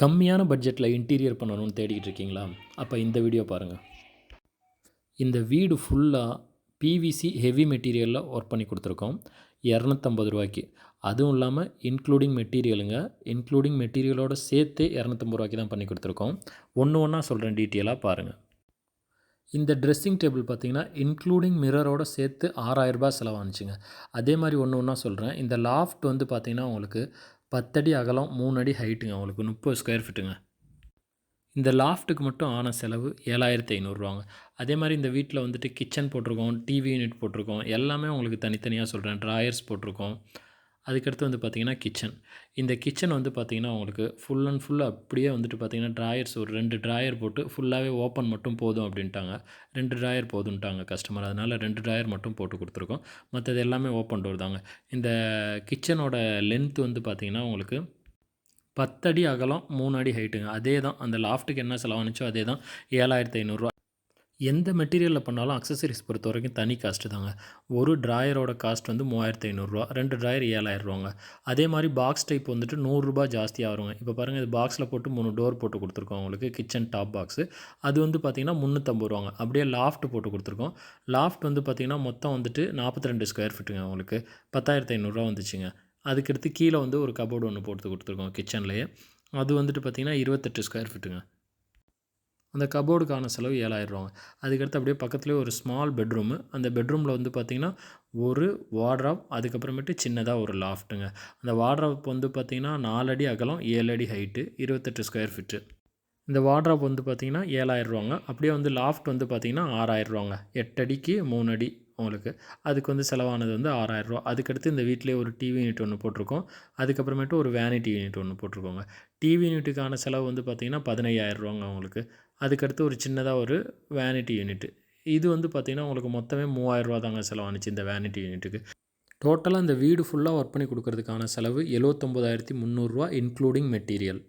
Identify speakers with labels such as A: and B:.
A: கம்மியான பட்ஜெட்டில் இன்டீரியர் பண்ணணும்னு தேடிக்கிட்டு இருக்கீங்களா? அப்போ இந்த வீடியோ பாருங்கள். இந்த வீடு ஃபுல்லாக பிவிசி ஹெவி மெட்டீரியலில் ஒர்க் பண்ணி கொடுத்துருக்கோம். ரூ. 250. அதுவும் இல்லாமல் இன்க்ளூடிங் மெட்டீரியலுங்க. இன்க்ளூடிங் மெட்டீரியலோடு சேர்த்தே ரூ. 250 தான் பண்ணி கொடுத்துருக்கோம். ஒன்று ஒன்றா சொல்கிறேன், டீட்டெயிலாக பாருங்கள். இந்த ட்ரெஸ்ஸிங் டேபிள் பார்த்திங்கன்னா இன்க்ளூடிங் மிரரோடு சேர்த்து ரூ. 6000 செலவானுச்சுங்க. அதே மாதிரி ஒன்று ஒன்றா சொல்கிறேன். இந்த லாஃப்ட் வந்து பார்த்திங்கன்னா உங்களுக்கு 10 அடி அகலம், 3 அடி ஹைட்டுங்க. உங்களுக்கு 30 ஸ்கொயர் ஃபீட்டுங்க. இந்த லாஃப்ட்டுக்கு மட்டும் ஆன செலவு ரூ. 7500. அதே மாதிரி இந்த வீட்டில் வந்துட்டு கிச்சன் போட்டிருக்கோம், டிவி யூனிட் போட்டிருக்கோம். எல்லாமே உங்களுக்கு தனித்தனியாக சொல்கிறேன். ட்ராயர்ஸ் போட்டிருக்கோம். அதுக்கடுத்து வந்து பார்த்திங்கன்னா கிச்சன். இந்த கிச்சன் வந்து பார்த்திங்கன்னா உங்களுக்கு ஃபுல் அண்ட் ஃபுல் அப்படியே வந்துட்டு பார்த்திங்கன்னா ட்ராயர்ஸ் ஒரு 2 ட்ராயர் போட்டு ஃபுல்லாகவே ஓப்பன் மட்டும் போதும் அப்படின்ட்டாங்க. 2 ட்ராயர் போதுன்ட்டாங்க கஸ்டமர். அதனால் 2 ட்ராயர் மட்டும் போட்டு கொடுத்துருக்கோம். மற்றது எல்லாமே ஓப்பன் டோர் தாங்க. இந்த கிச்சனோட லென்த் வந்து பார்த்திங்கன்னா உங்களுக்கு 10 அடி அகலம், 3 அடி ஹைட்டுங்க. அதே தான் அந்த லாஃப்ட்டுக்கு என்ன செலவானுச்சோ அதே தான். ரூ. 7500. எந்த மெட்டீரியலில் பண்ணாலும் அக்சசரிஸ் பொறுத்த வரைக்கும் தனி காஸ்ட்டு தாங்க. ஒரு ட்ராயரோட காஸ்ட் வந்து ரூ. 3500. 2 ட்ராயர் ரூ. 7000. அதே மாதிரி பாக்ஸ் டைப் வந்துட்டு ரூ. 100 ஜாஸ்தியாக வருங்க. இப்போ பாருங்கள், இது பாக்ஸில் போட்டு 3 டோர் போட்டு கொடுத்துருக்கோம் உங்களுக்கு. கிச்சன் டாப் பாக்ஸு அது வந்து பார்த்திங்கன்னா ரூ. 350. அப்படியே லாஃப்ட் போட்டு கொடுத்துருக்கோம். லாஃப்ட் வந்து பார்த்திங்கன்னா மொத்தம் வந்துட்டு 42 ஸ்கொயர் ஃபீட்டுங்க. உங்களுக்கு ரூ. 10,500 வந்துச்சுங்க. அதுக்கடுத்து கீழே வந்து ஒரு கபோர்டு ஒன்று போட்டு கொடுத்துருக்கோம் கிச்சன்லேயே. அது வந்துட்டு பார்த்திங்கன்னா 28 ஸ்கொயர் ஃபீட்டுங்க. அந்த கபோர்டுக்கான செலவு ரூ. 7000. அதுக்கடுத்து அப்படியே பக்கத்துலேயே ஒரு ஸ்மால் பெட்ரூமு. அந்த பெட்ரூமில் வந்து பார்த்திங்கன்னா ஒரு வார்ட்ராப், அதுக்கப்புறமேட்டு சின்னதாக ஒரு லாஃப்ட்டுங்க. அந்த வார்ட்ராப் வந்து பார்த்திங்கன்னா 4 அடி அகலம், 7 அடி ஹைட்டு, 28 ஸ்கொயர் ஃபீட்டு. இந்த வார்ட்ராப் வந்து பார்த்திங்கன்னா ரூ. 7000. அப்படியே வந்து லாஃப்ட் வந்து பார்த்திங்கன்னா ரூ. 6000. 8 அடிக்கு 3 அடி உங்களுக்கு. அதுக்கு வந்து செலவானது வந்து ரூ. 6000. அதுக்கடுத்து இந்த வீட்டிலே ஒரு டிவி யூனிட் ஒன்று போட்டிருக்கோம். அதுக்கப்புறமேட்டு ஒரு வேனிட்டி யூனிட் ஒன்று போட்டிருக்கோங்க. டிவி யூனிட்டுக்கான செலவு வந்து பார்த்திங்கன்னா ரூ. 15,000 உங்களுக்கு. அதுக்கடுத்து ஒரு சின்னதாக ஒரு வேனிட்டி யூனிட்டு. இது வந்து பார்த்திங்கன்னா உங்களுக்கு மொத்தமே ரூ. 3000 தாங்க செலவானுச்சு இந்த வேனிட்டி யூனிட்டுக்கு. டோட்டலாக இந்த வீடு ஃபுல்லாக ஒர்க் பண்ணி கொடுக்கறதுக்கான செலவு ரூ. 79,300 இன்க்ளூடிங் மெட்டீரியல்.